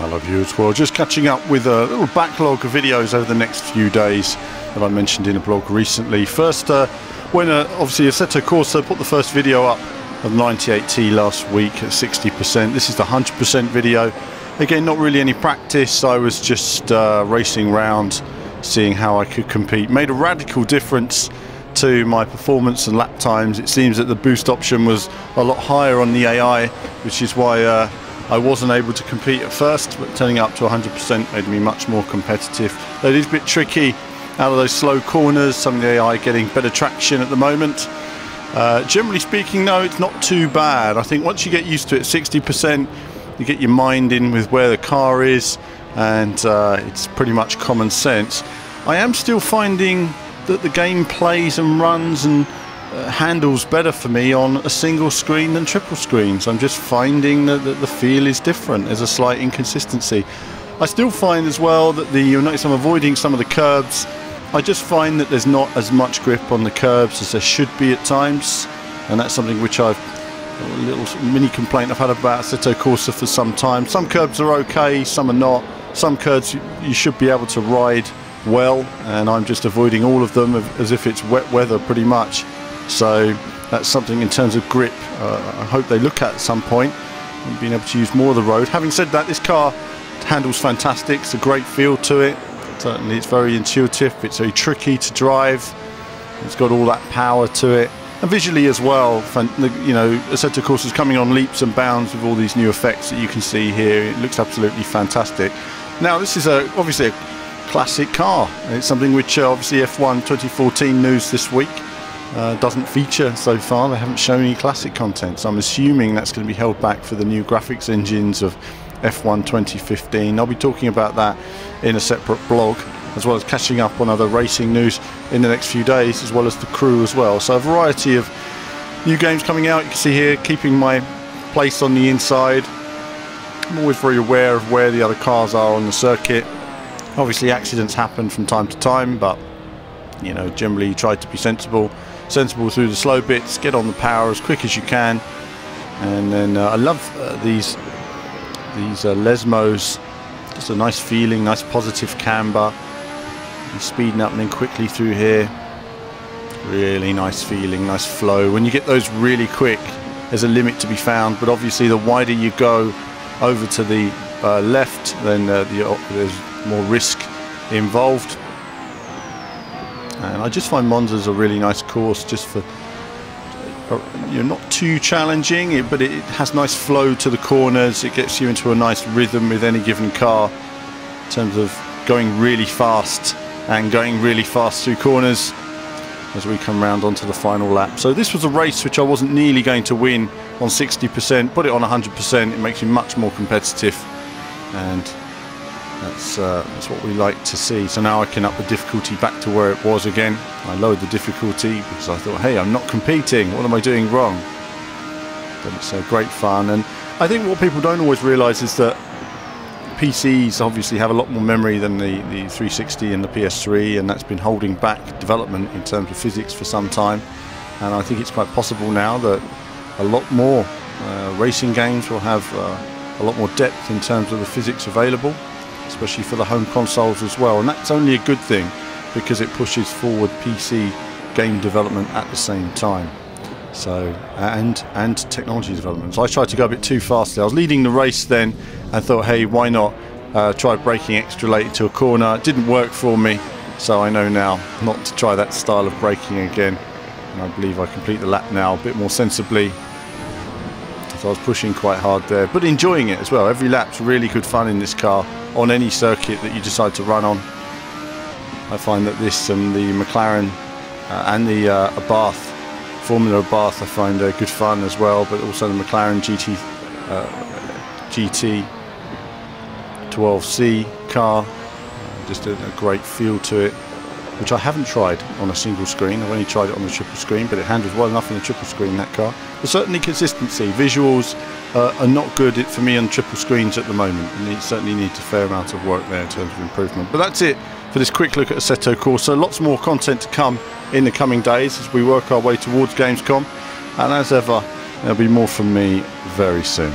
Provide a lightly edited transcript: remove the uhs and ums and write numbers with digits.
Hello viewers, well just catching up with a little backlog of videos over the next few days that I mentioned in a blog recently. First, when obviously Assetto Corsa put the first video up of 98T last week at 60%. This is the 100% video. Again, not really any practice, I was just racing around, seeing how I could compete. Made a radical difference to my performance and lap times. It seems that the boost option was a lot higher on the AI, which is why I wasn't able to compete at first, but turning up to 100% made me much more competitive. It is a bit tricky out of those slow corners, some of the AI getting better traction at the moment. Generally speaking though, it's not too bad. I think once you get used to it, 60%, you get your mind in with where the car is, and it's pretty much common sense. I am still finding that the game plays and runs and handles better for me on a single screen than triple screens. I'm just finding that the feel is different. There's a slight inconsistency. I still find as well that you'll notice I'm avoiding some of the curbs. I just find that there's not as much grip on the curbs as there should be at times, and that's something which a little mini complaint I've had about Assetto Corsa for some time. Some curbs are okay, some are not. Some curbs you should be able to ride well, and I'm just avoiding all of them as if it's wet weather pretty much. So that's something in terms of grip I hope they look at some point, and being able to use more of the road. Having said that, this car handles fantastic. It's a great feel to it. Certainly it's very intuitive, it's very tricky to drive, it's got all that power to it, and visually as well. You know, Assetto Corsa is coming on leaps and bounds with all these new effects that you can see here. It looks absolutely fantastic. Now this is obviously a classic car. It's something which obviously F1 2014 news this week doesn't feature so far. They haven't shown any classic content, so I'm assuming that's going to be held back for the new graphics engines of F1 2015. I'll be talking about that in a separate blog, as well as catching up on other racing news in the next few days, as well as the crew as well. So a variety of new games coming out. You can see here, keeping my place on the inside. I'm always very aware of where the other cars are on the circuit. Obviously accidents happen from time to time, but you know, generally try to be sensible through the slow bits, get on the power as quick as you can. And then I love these Lesmos, just a nice feeling, nice positive camber. You're speeding up and then quickly through here. Really nice feeling, nice flow. When you get those really quick, there's a limit to be found, but obviously the wider you go over to the left, then there's more risk involved. And I just find Monza's a really nice course, just for, you're not too challenging, but it has nice flow to the corners. It gets you into a nice rhythm with any given car in terms of going really fast and going really fast through corners as we come round onto the final lap. So this was a race which I wasn't nearly going to win on 60%. Put it on 100%, it makes you much more competitive, and that's what we like to see. So now I can up the difficulty back to where it was again. I lowered the difficulty because I thought, hey, I'm not competing, what am I doing wrong? But it's great fun. And I think what people don't always realise is that PCs obviously have a lot more memory than the 360 and the PS3, and that's been holding back development in terms of physics for some time. And I think it's quite possible now that a lot more racing games will have a lot more depth in terms of the physics available, especially for the home consoles as well. And that's only a good thing, because it pushes forward PC game development at the same time. So and technology development. So I tried to go a bit too fast there. I was leading the race then and thought, hey, why not try braking extra late into a corner. It didn't work for me, so I know now not to try that style of braking again. And I believe I complete the lap now a bit more sensibly. So I was pushing quite hard there, but enjoying it as well. Every lap's really good fun in this car, on any circuit that you decide to run on. I find that this and the McLaren and the Bath, Formula Bath, I find good fun as well, but also the McLaren GT 12C car, just a great feel to it, which I haven't tried on a single screen. I've only tried it on the triple screen, but it handles well enough on the triple screen, that car. But certainly consistency. Visuals are not good for me on triple screens at the moment, and it certainly needs a fair amount of work there in terms of improvement. But that's it for this quick look at Assetto Corsa. Lots more content to come in the coming days as we work our way towards Gamescom, and as ever, there'll be more from me very soon.